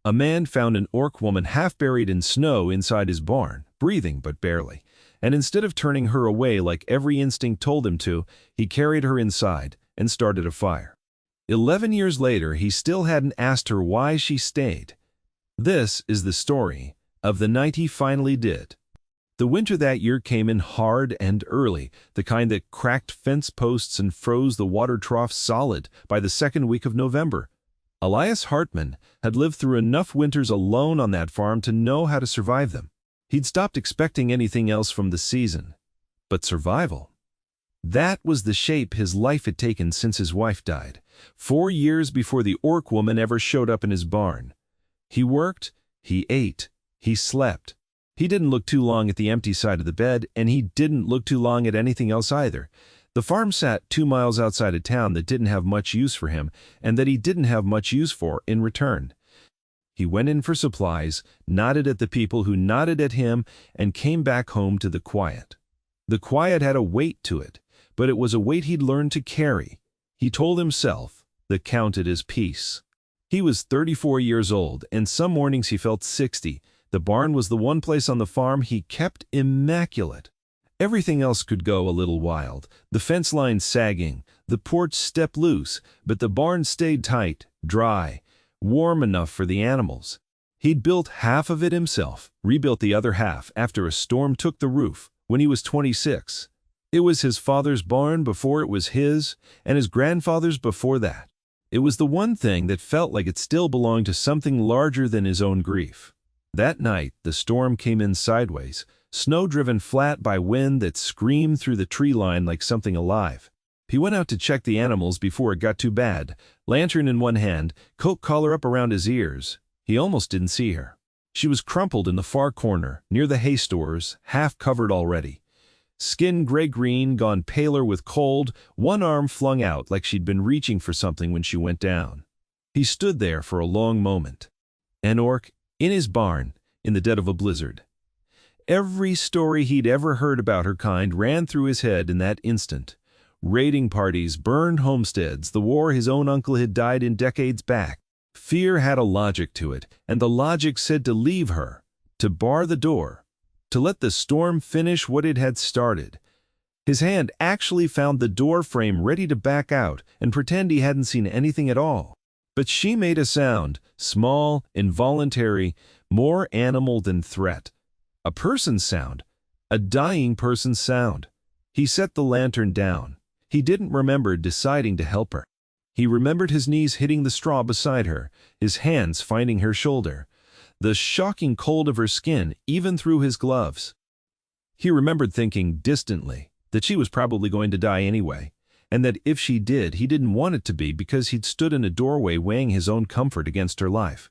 A man found an orc woman half buried in snow inside his barn, breathing but barely, and instead of turning her away like every instinct told him to, he carried her inside and started a fire. 11 years later, he still hadn't asked her why she stayed. This is the story of the night he finally did. The winter that year came in hard and early, the kind that cracked fence posts and froze the water trough solid by the second week of November. Elias Hartman had lived through enough winters alone on that farm to know how to survive them. He'd stopped expecting anything else from the season. But survival. That was the shape his life had taken since his wife died, 4 years before the orc woman ever showed up in his barn. He worked, he ate, he slept. He didn't look too long at the empty side of the bed, and he didn't look too long at anything else either. The farm sat 2 miles outside a town that didn't have much use for him, and that he didn't have much use for in return. He went in for supplies, nodded at the people who nodded at him, and came back home to the quiet. The quiet had a weight to it, but it was a weight he'd learned to carry. He told himself that counted as peace. He was 34 years old, and some mornings he felt 60. The barn was the one place on the farm he kept immaculate. Everything else could go a little wild, the fence line sagging, the porch step loose, but the barn stayed tight, dry, warm enough for the animals. He'd built half of it himself, rebuilt the other half after a storm took the roof when he was 26. It was his father's barn before it was his, and his grandfather's before that. It was the one thing that felt like it still belonged to something larger than his own grief. That night, the storm came in sideways, snow driven flat by wind that screamed through the tree line like something alive. He went out to check the animals before it got too bad, lantern in one hand, coat collar up around his ears. He almost didn't see her. She was crumpled in the far corner, near the hay stores, half covered already. Skin gray-green, gone paler with cold, one arm flung out like she'd been reaching for something when she went down. He stood there for a long moment. An orc, in his barn, in the dead of a blizzard. Every story he'd ever heard about her kind ran through his head in that instant. Raiding parties, burned homesteads, the war his own uncle had died in decades back. Fear had a logic to it, and the logic said to leave her, to bar the door, to let the storm finish what it had started. His hand actually found the door frame ready to back out and pretend he hadn't seen anything at all. But she made a sound, small, involuntary, more animal than threat. A person's sound, a dying person's sound. He set the lantern down. He didn't remember deciding to help her. He remembered his knees hitting the straw beside her, his hands finding her shoulder, the shocking cold of her skin even through his gloves. He remembered thinking distantly that she was probably going to die anyway, and that if she did, he didn't want it to be because he'd stood in a doorway weighing his own comfort against her life.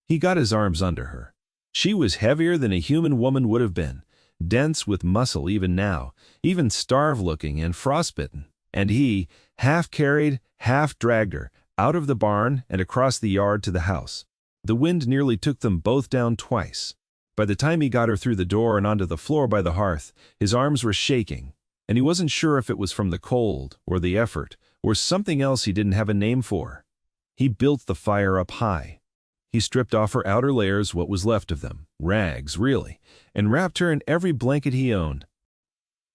He got his arms under her. She was heavier than a human woman would have been, dense with muscle even now, even starved-looking and frostbitten. And he, half carried, half dragged her, out of the barn and across the yard to the house. The wind nearly took them both down twice. By the time he got her through the door and onto the floor by the hearth, his arms were shaking, and he wasn't sure if it was from the cold, or the effort, or something else he didn't have a name for. He built the fire up high. He stripped off her outer layers, what was left of them, rags really, and wrapped her in every blanket he owned.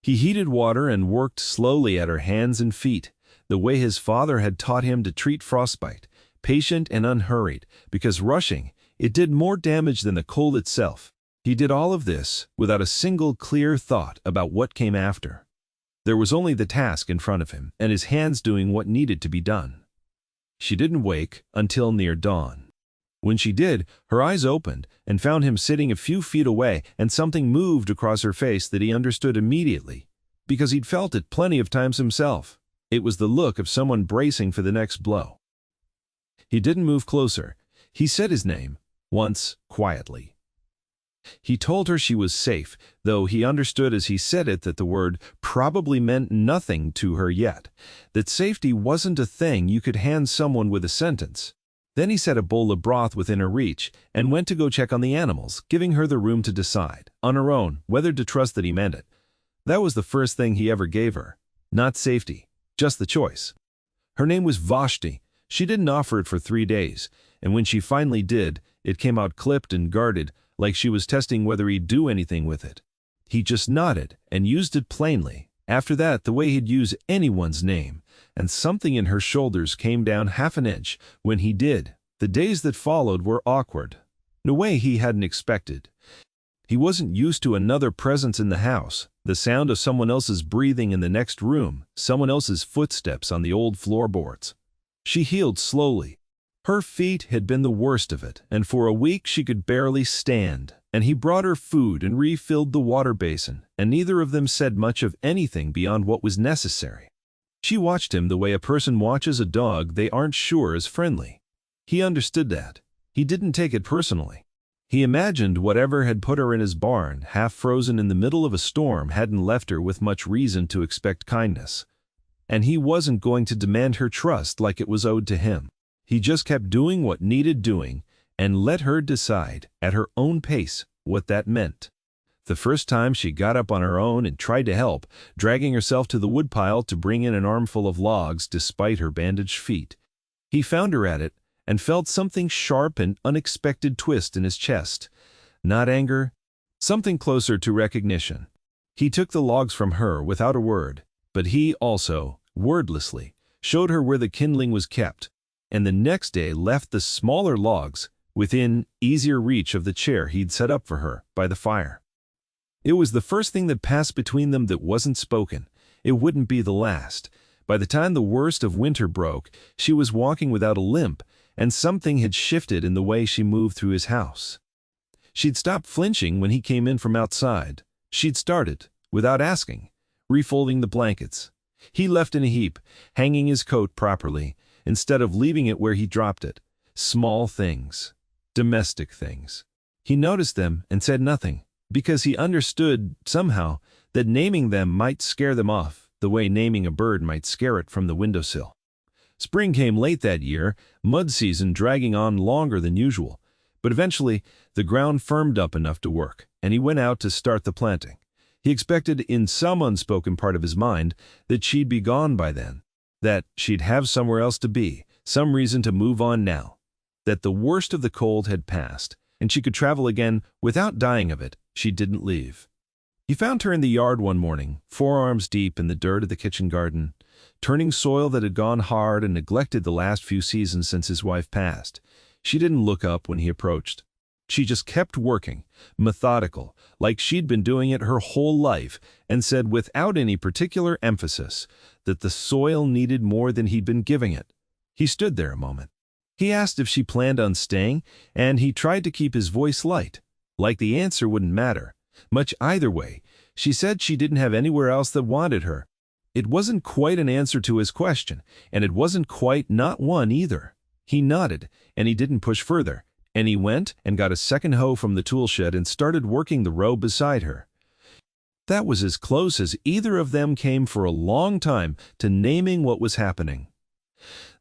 He heated water and worked slowly at her hands and feet, the way his father had taught him to treat frostbite, patient and unhurried, because rushing, it did more damage than the cold itself. He did all of this without a single clear thought about what came after. There was only the task in front of him, and his hands doing what needed to be done. She didn't wake until near dawn. When she did, her eyes opened and found him sitting a few feet away, and something moved across her face that he understood immediately, because he'd felt it plenty of times himself. It was the look of someone bracing for the next blow. He didn't move closer. He said his name, once, quietly. He told her she was safe, though he understood as he said it that the word probably meant nothing to her yet, that safety wasn't a thing you could hand someone with a sentence. Then he set a bowl of broth within her reach and went to go check on the animals, giving her the room to decide, on her own, whether to trust that he meant it. That was the first thing he ever gave her. Not safety, just the choice. Her name was Vashti. She didn't offer it for 3 days, and when she finally did, It came out clipped and guarded, like she was testing whether he'd do anything with it. He just nodded and used it plainly. After that, the way he'd use anyone's name, and something in her shoulders came down half an inch when he did. The days that followed were awkward, in a way he hadn't expected. He wasn't used to another presence in the house, the sound of someone else's breathing in the next room, someone else's footsteps on the old floorboards. She healed slowly. Her feet had been the worst of it, and for a week she could barely stand, and he brought her food and refilled the water basin, and neither of them said much of anything beyond what was necessary. She watched him the way a person watches a dog they aren't sure is friendly. He understood that. He didn't take it personally. He imagined whatever had put her in his barn, half frozen in the middle of a storm, hadn't left her with much reason to expect kindness. And he wasn't going to demand her trust like it was owed to him. He just kept doing what needed doing and let her decide, at her own pace, what that meant. The first time she got up on her own and tried to help, dragging herself to the woodpile to bring in an armful of logs despite her bandaged feet. He found her at it and felt something sharp and unexpected twist in his chest. Not anger, something closer to recognition. He took the logs from her without a word, but he also, wordlessly, showed her where the kindling was kept, and the next day left the smaller logs within easier reach of the chair he'd set up for her by the fire. It was the first thing that passed between them that wasn't spoken. It wouldn't be the last. By the time the worst of winter broke, she was walking without a limp, and something had shifted in the way she moved through his house. She'd stopped flinching when he came in from outside. She'd started, without asking, refolding the blankets. He left in a heap, hanging his coat properly, instead of leaving it where he dropped it. Small things. Domestic things. He noticed them and said nothing, because he understood, somehow, that naming them might scare them off, the way naming a bird might scare it from the windowsill. Spring came late that year, mud season dragging on longer than usual, but eventually the ground firmed up enough to work, and he went out to start the planting. He expected, in some unspoken part of his mind, that she'd be gone by then, that she'd have somewhere else to be, some reason to move on now, that the worst of the cold had passed, and she could travel again without dying of it. She didn't leave. He found her in the yard one morning, forearms deep in the dirt of the kitchen garden, turning soil that had gone hard and neglected the last few seasons since his wife passed. She didn't look up when he approached. She just kept working, methodical, like she'd been doing it her whole life, and said without any particular emphasis that the soil needed more than he'd been giving it. He stood there a moment. He asked if she planned on staying, and he tried to keep his voice light, like the answer wouldn't matter much either way. She said she didn't have anywhere else that wanted her. It wasn't quite an answer to his question, and it wasn't quite not one either. He nodded, and he didn't push further, and he went and got a second hoe from the tool shed and started working the row beside her. That was as close as either of them came for a long time to naming what was happening.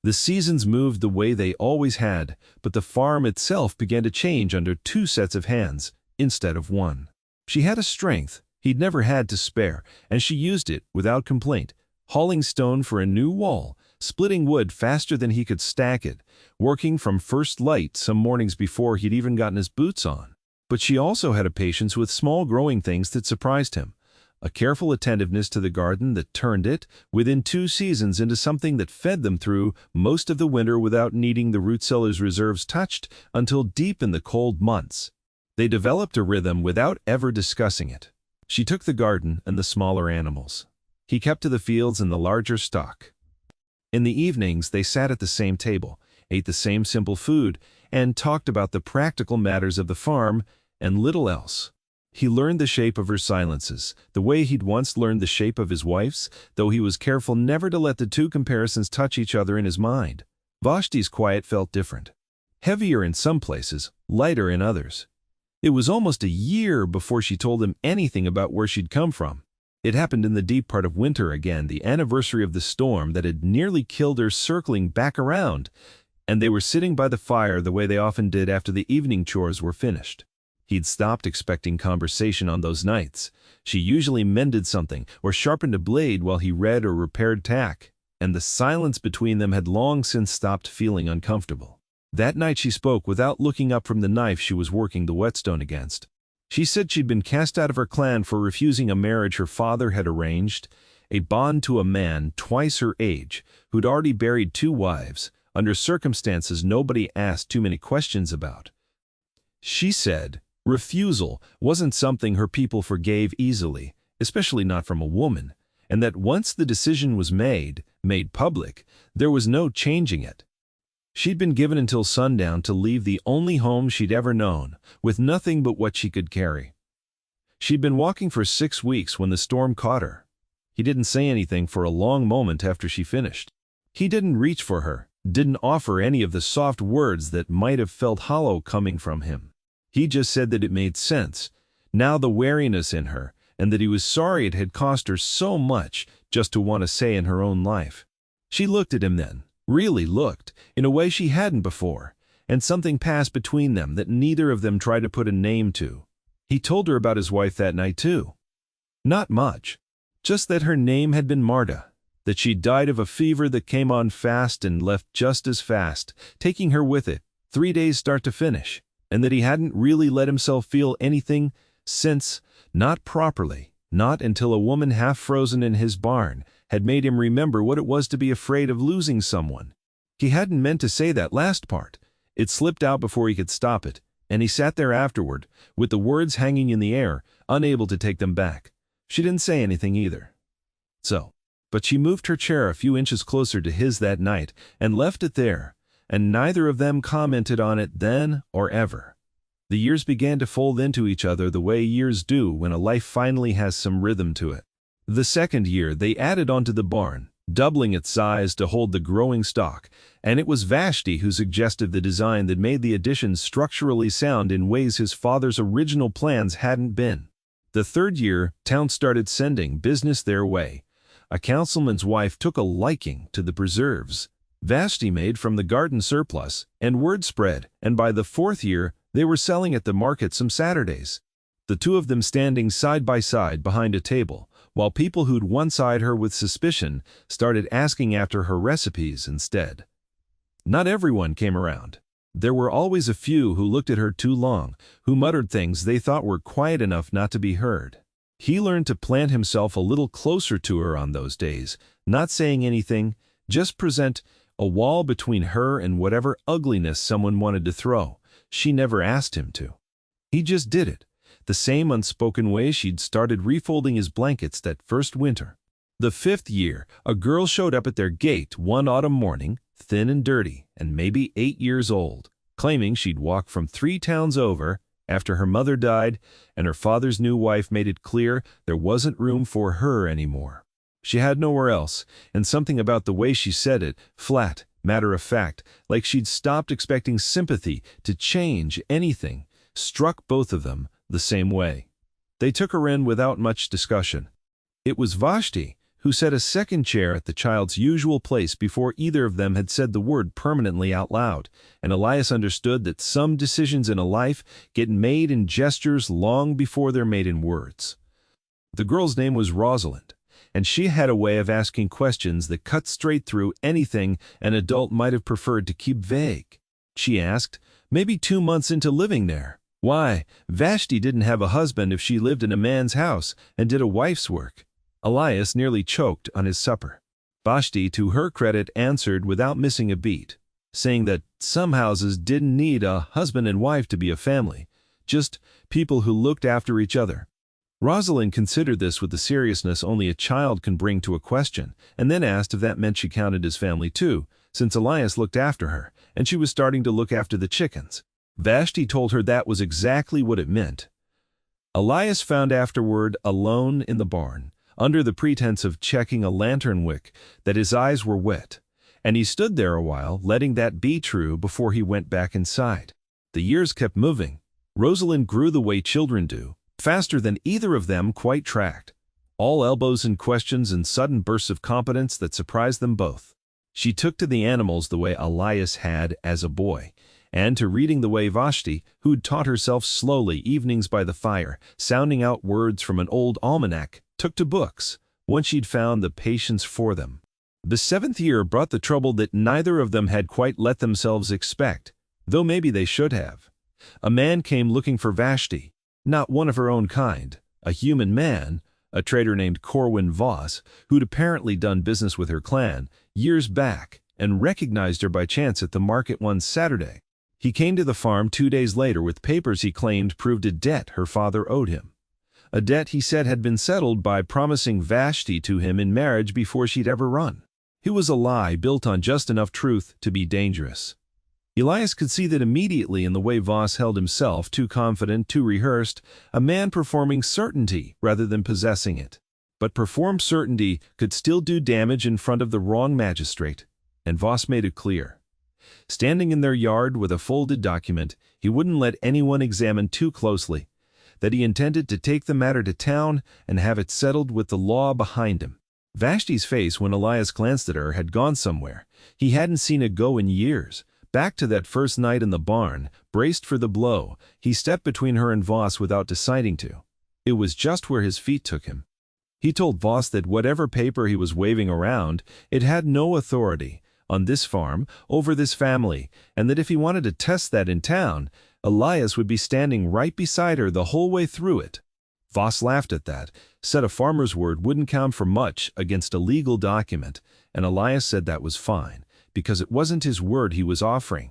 The seasons moved the way they always had, but the farm itself began to change under two sets of hands instead of one. She had a strength he'd never had to spare, and she used it without complaint, hauling stone for a new wall, splitting wood faster than he could stack it, working from first light some mornings before he'd even gotten his boots on. But she also had a patience with small growing things that surprised him, a careful attentiveness to the garden that turned it, within 2 seasons, into something that fed them through most of the winter without needing the root cellar's reserves touched until deep in the cold months. They developed a rhythm without ever discussing it. She took the garden and the smaller animals. He kept to the fields and the larger stock. In the evenings, they sat at the same table, ate the same simple food, and talked about the practical matters of the farm and little else. He learned the shape of her silences, the way he'd once learned the shape of his wife's, though he was careful never to let the two comparisons touch each other in his mind. Vashti's quiet felt different. Heavier in some places, lighter in others. It was almost a year before she told him anything about where she'd come from. It happened in the deep part of winter again, the anniversary of the storm that had nearly killed her, circling back around, and they were sitting by the fire the way they often did after the evening chores were finished. He'd stopped expecting conversation on those nights. She usually mended something or sharpened a blade while he read or repaired tack, and the silence between them had long since stopped feeling uncomfortable. That night she spoke without looking up from the knife she was working the whetstone against. She said she'd been cast out of her clan for refusing a marriage her father had arranged, a bond to a man twice her age who'd already buried 2 wives, under circumstances nobody asked too many questions about. She said refusal wasn't something her people forgave easily, especially not from a woman, and that once the decision was made public, there was no changing it. She'd been given until sundown to leave the only home she'd ever known, with nothing but what she could carry. She'd been walking for 6 weeks when the storm caught her. He didn't say anything for a long moment after she finished. He didn't reach for her, didn't offer any of the soft words that might have felt hollow coming from him. He just said that it made sense, now the wariness in her, and that he was sorry it had cost her so much just to want to say in her own life. She looked at him then, really looked, in a way she hadn't before, and something passed between them that neither of them tried to put a name to. He told her about his wife that night too. Not much, just that her name had been Marta, that she died of a fever that came on fast and left just as fast, taking her with it, 3 days start to finish, and that he hadn't really let himself feel anything since, not properly, not until a woman half frozen in his barn had made him remember what it was to be afraid of losing someone. He hadn't meant to say that last part. It slipped out before he could stop it, and he sat there afterward, with the words hanging in the air, unable to take them back. She didn't say anything either. But she moved her chair a few inches closer to his that night and left it there, and neither of them commented on it then or ever. The years began to fold into each other the way years do when a life finally has some rhythm to it. The second year they added onto the barn, doubling its size to hold the growing stock, and it was Vashti who suggested the design that made the addition structurally sound in ways his father's original plans hadn't been. The third year, town started sending business their way. A councilman's wife took a liking to the preserves Vashti made from the garden surplus, and word spread, and by the 4th year, they were selling at the market some Saturdays. The 2 of them standing side by side behind a table, while people who'd once eyed her with suspicion started asking after her recipes instead. Not everyone came around. There were always a few who looked at her too long, who muttered things they thought were quiet enough not to be heard. He learned to plant himself a little closer to her on those days, not saying anything, just present a wall between her and whatever ugliness someone wanted to throw. She never asked him to. He just did it, the same unspoken way she'd started refolding his blankets that first winter. The 5th year, a girl showed up at their gate one autumn morning, thin and dirty, and maybe 8 years old, claiming she'd walked from 3 towns over after her mother died and her father's new wife made it clear there wasn't room for her anymore. She had nowhere else, and something about the way she said it, flat, matter of fact, like she'd stopped expecting sympathy to change anything, struck both of them the same way. They took her in without much discussion. It was Vashti who set a second chair at the child's usual place before either of them had said the word permanently out loud, and Elias understood that some decisions in a life get made in gestures long before they're made in words. The girl's name was Rosalind, and she had a way of asking questions that cut straight through anything an adult might have preferred to keep vague. She asked, maybe 2 months into living there, why Vashti didn't have a husband if she lived in a man's house and did a wife's work. Elias nearly choked on his supper. Vashti, to her credit, answered without missing a beat, saying that some houses didn't need a husband and wife to be a family, just people who looked after each other. Rosalind considered this with the seriousness only a child can bring to a question, and then asked if that meant she counted as family too, since Elias looked after her, and she was starting to look after the chickens. Vashti told her that was exactly what it meant. Elias found afterward, alone in the barn, under the pretense of checking a lantern wick, that his eyes were wet, and he stood there a while, letting that be true before he went back inside. The years kept moving. Rosalind grew the way children do, faster than either of them quite tracked, all elbows and questions and sudden bursts of competence that surprised them both. She took to the animals the way Elias had as a boy, and to reading the way Vashti, who'd taught herself slowly evenings by the fire, sounding out words from an old almanac, took to books, once she'd found the patience for them. The 7th year brought the trouble that neither of them had quite let themselves expect. though maybe they should have. A man came looking for Vashti, not one of her own kind, a human man, a trader named Corwin Voss, who'd apparently done business with her clan years back and recognized her by chance at the market one Saturday. He came to the farm 2 days later with papers he claimed proved a debt her father owed him. A debt he said had been settled by promising Vashti to him in marriage before she'd ever run. It was a lie built on just enough truth to be dangerous. Elias could see that immediately in the way Voss held himself, too confident, too rehearsed, a man performing certainty rather than possessing it. But performed certainty could still do damage in front of the wrong magistrate, and Voss made it clear. Standing in their yard with a folded document, he wouldn't let anyone examine too closely, that he intended to take the matter to town and have it settled with the law behind him. Vashti's face when Elias glanced at her had gone somewhere. He hadn't seen it go in years. Back to that first night in the barn, braced for the blow, he stepped between her and Voss without deciding to. It was just where his feet took him. He told Voss that whatever paper he was waving around, it had no authority on this farm, over this family, and that if he wanted to test that in town, Elias would be standing right beside her the whole way through it. Voss laughed at that, said a farmer's word wouldn't count for much against a legal document, and Elias said that was fine, because it wasn't his word he was offering.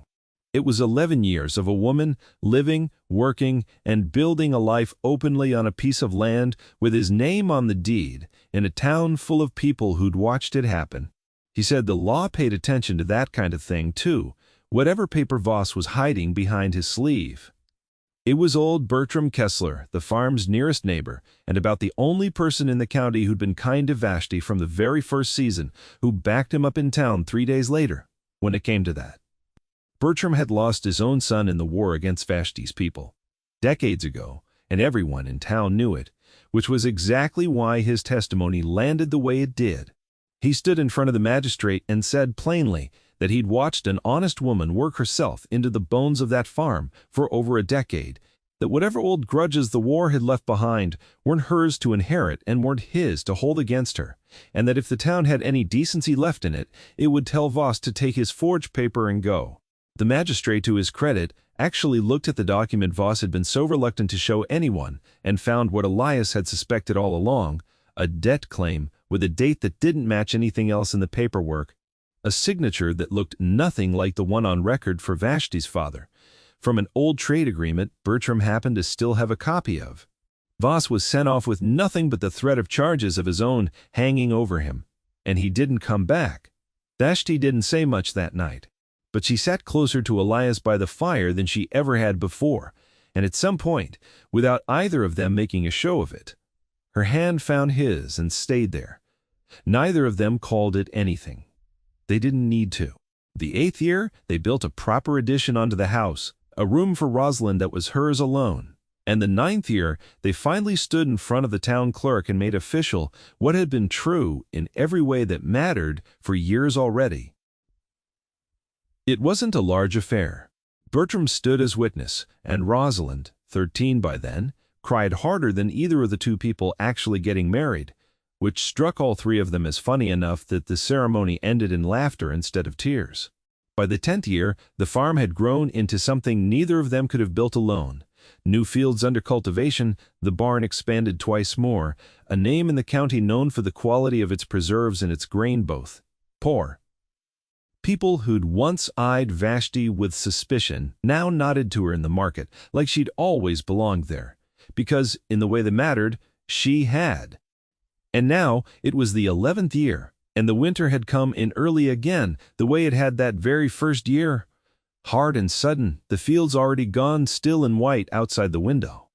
It was 11 years of a woman living, working, and building a life openly on a piece of land with his name on the deed, in a town full of people who'd watched it happen. He said the law paid attention to that kind of thing, too, whatever paper Voss was hiding behind his sleeve. It was old Bertram Kessler, the farm's nearest neighbor, and about the only person in the county who'd been kind to Vashti from the very first season, who backed him up in town 3 days later, when it came to that. Bertram had lost his own son in the war against Vashti's people decades ago, and everyone in town knew it, which was exactly why his testimony landed the way it did. He stood in front of the magistrate and said plainly that he'd watched an honest woman work herself into the bones of that farm for over a decade, that whatever old grudges the war had left behind weren't hers to inherit and weren't his to hold against her, and that if the town had any decency left in it, it would tell Voss to take his forged paper and go. The magistrate, to his credit, actually looked at the document Voss had been so reluctant to show anyone and found what Elias had suspected all along, a debt claim with a date that didn't match anything else in the paperwork, a signature that looked nothing like the one on record for Vashti's father, from an old trade agreement Bertram happened to still have a copy of. Voss was sent off with nothing but the threat of charges of his own hanging over him, and he didn't come back. Vashti didn't say much that night, but she sat closer to Elias by the fire than she ever had before, and at some point, without either of them making a show of it, her hand found his and stayed there. Neither of them called it anything. They didn't need to. The 8th year, they built a proper addition onto the house, a room for Rosalind that was hers alone. And the 9th year, they finally stood in front of the town clerk and made official what had been true in every way that mattered for years already. It wasn't a large affair. Bertram stood as witness, and Rosalind, 13 by then, cried harder than either of the two people actually getting married, which struck all three of them as funny enough that the ceremony ended in laughter instead of tears. By the 10th year, the farm had grown into something neither of them could have built alone. New fields under cultivation, the barn expanded twice more, a name in the county known for the quality of its preserves and its grain both poor. People who'd once eyed Vashti with suspicion now nodded to her in the market like she'd always belonged there, because, in the way that mattered, she had. And now it was the 11th year, and the winter had come in early again, the way it had that very first year. Hard and sudden, the fields already gone still and white outside the window.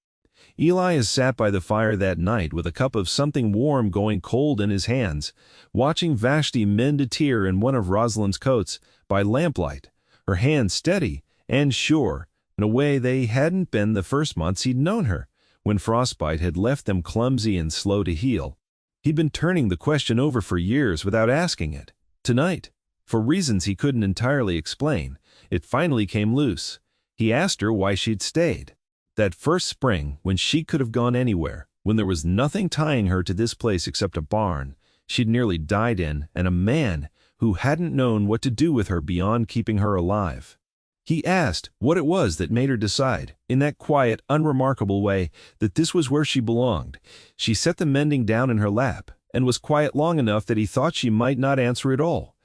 Elias sat by the fire that night with a cup of something warm going cold in his hands, watching Vashti mend a tear in one of Rosalind's coats by lamplight, her hands steady and sure, in a way they hadn't been the first months he'd known her, when frostbite had left them clumsy and slow to heal. He'd been turning the question over for years without asking it. Tonight, for reasons he couldn't entirely explain, it finally came loose. He asked her why she'd stayed. That first spring, when she could have gone anywhere, when there was nothing tying her to this place except a barn she'd nearly died in and a man who hadn't known what to do with her beyond keeping her alive. He asked what it was that made her decide, in that quiet, unremarkable way, that this was where she belonged. She set the mending down in her lap, and was quiet long enough that he thought she might not answer at all.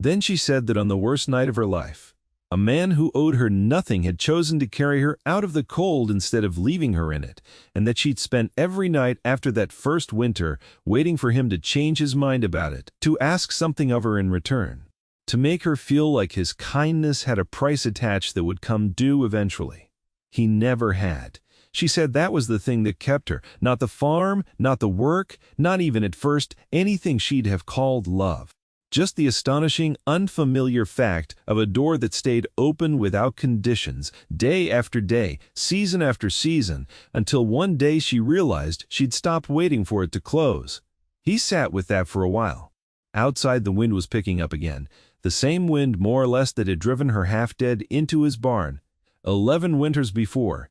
Then she said that on the worst night of her life, a man who owed her nothing had chosen to carry her out of the cold instead of leaving her in it, and that she'd spent every night after that first winter waiting for him to change his mind about it, to ask something of her in return, to make her feel like his kindness had a price attached that would come due eventually. He never had. She said that was the thing that kept her, not the farm, not the work, not even at first anything she'd have called love. Just the astonishing, unfamiliar fact of a door that stayed open without conditions, day after day, season after season, until one day she realized she'd stopped waiting for it to close. He sat with that for a while. Outside the wind was picking up again, the same wind more or less that had driven her half-dead into his barn 11 winters before.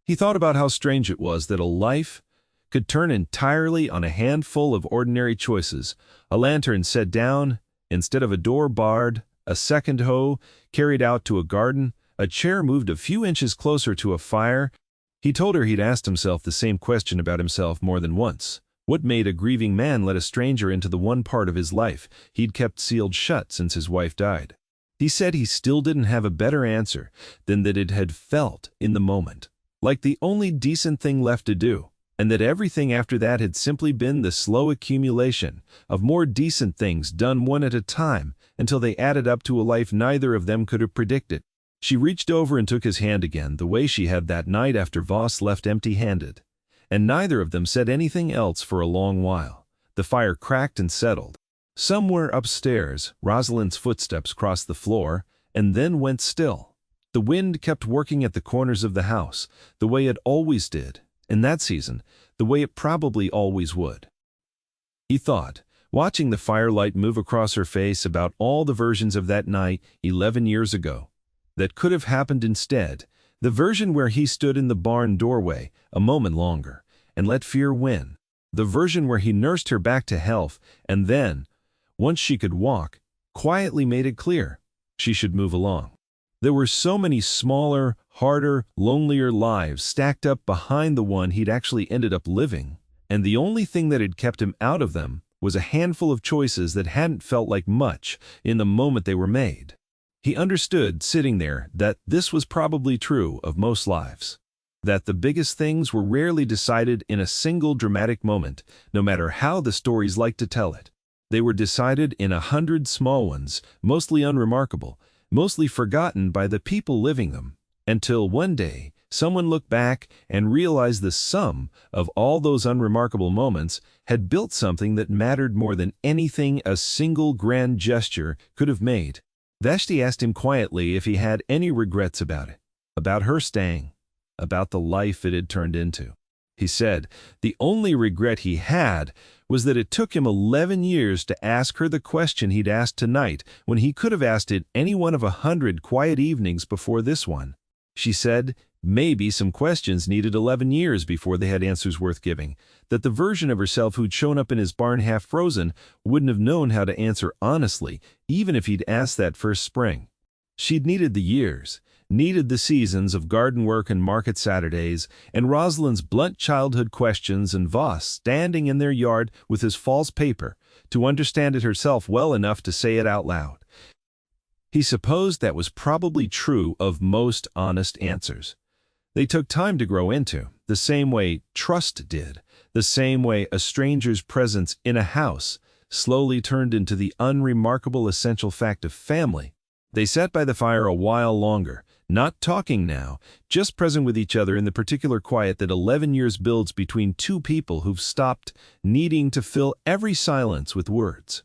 He thought about how strange it was that a life could turn entirely on a handful of ordinary choices: a lantern set down instead of a door barred, a second hoe carried out to a garden, a chair moved a few inches closer to a fire. He told her he'd asked himself the same question about himself more than once. What made a grieving man let a stranger into the one part of his life he'd kept sealed shut since his wife died? He said he still didn't have a better answer than that it had felt in the moment like the only decent thing left to do, and that everything after that had simply been the slow accumulation of more decent things done one at a time until they added up to a life neither of them could have predicted. She reached over and took his hand again, the way she had that night after Voss left empty-handed, and neither of them said anything else for a long while. The fire cracked and settled. Somewhere upstairs, Rosalind's footsteps crossed the floor and then went still. The wind kept working at the corners of the house, the way it always did, in that season, the way it probably always would. He thought, watching the firelight move across her face, about all the versions of that night 11 years ago that could have happened instead, the version where he stood in the barn doorway a moment longer and let fear win, the version where he nursed her back to health and then, once she could walk, quietly made it clear she should move along. There were so many smaller, harder, lonelier lives stacked up behind the one he'd actually ended up living, and the only thing that had kept him out of them was a handful of choices that hadn't felt like much in the moment they were made. He understood, sitting there, that this was probably true of most lives, that the biggest things were rarely decided in a single dramatic moment, no matter how the stories liked to tell it. They were decided in 100 small ones, mostly unremarkable, mostly forgotten by the people living them, until one day someone looked back and realized the sum of all those unremarkable moments had built something that mattered more than anything a single grand gesture could have made. Vashti asked him quietly if he had any regrets about it, about her staying, about the life it had turned into. He said the only regret he had was that it took him 11 years to ask her the question he'd asked tonight when he could have asked it any one of 100 quiet evenings before this one. She said maybe some questions needed 11 years before they had answers worth giving, that the version of herself who'd shown up in his barn half frozen wouldn't have known how to answer honestly, even if he'd asked that first spring. She'd needed the years, needed the seasons of garden work and market Saturdays, and Rosalind's blunt childhood questions and Voss standing in their yard with his false paper, to understand it herself well enough to say it out loud. He supposed that was probably true of most honest answers. They took time to grow into, the same way trust did, the same way a stranger's presence in a house slowly turned into the unremarkable essential fact of family. They sat by the fire a while longer, not talking now, just present with each other in the particular quiet that 11 years builds between two people who've stopped needing to fill every silence with words.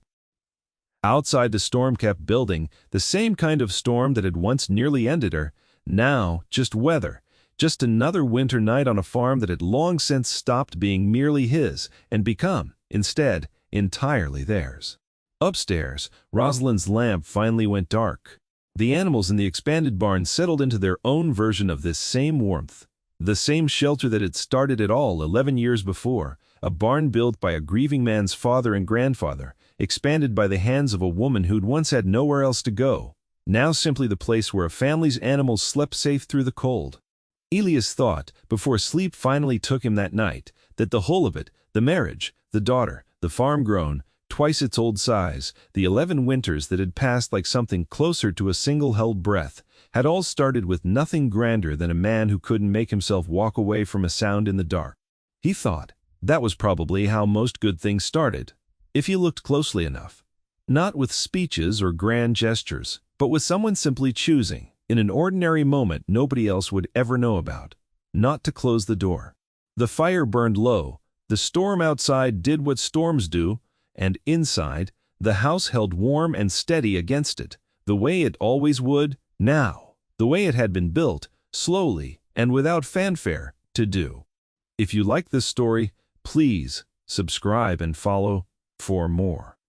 Outside, the storm kept building, the same kind of storm that had once nearly ended her, now just weather, just another winter night on a farm that had long since stopped being merely his and become, instead, entirely theirs. Upstairs, Rosalind's lamp finally went dark. The animals in the expanded barn settled into their own version of this same warmth, the same shelter that had started it all 11 years before, a barn built by a grieving man's father and grandfather, expanded by the hands of a woman who'd once had nowhere else to go, now simply the place where a family's animals slept safe through the cold. Elias thought, before sleep finally took him that night, that the whole of it, the marriage, the daughter, the farm grown, twice its old size, the 11 winters that had passed like something closer to a single held breath, had all started with nothing grander than a man who couldn't make himself walk away from a sound in the dark. He thought that was probably how most good things started, if you looked closely enough. Not with speeches or grand gestures, but with someone simply choosing, in an ordinary moment nobody else would ever know about, not to close the door. The fire burned low, the storm outside did what storms do, and inside, the house held warm and steady against it, the way it always would, now, the way it had been built, slowly and without fanfare, to do. If you like this story, please subscribe and follow for more.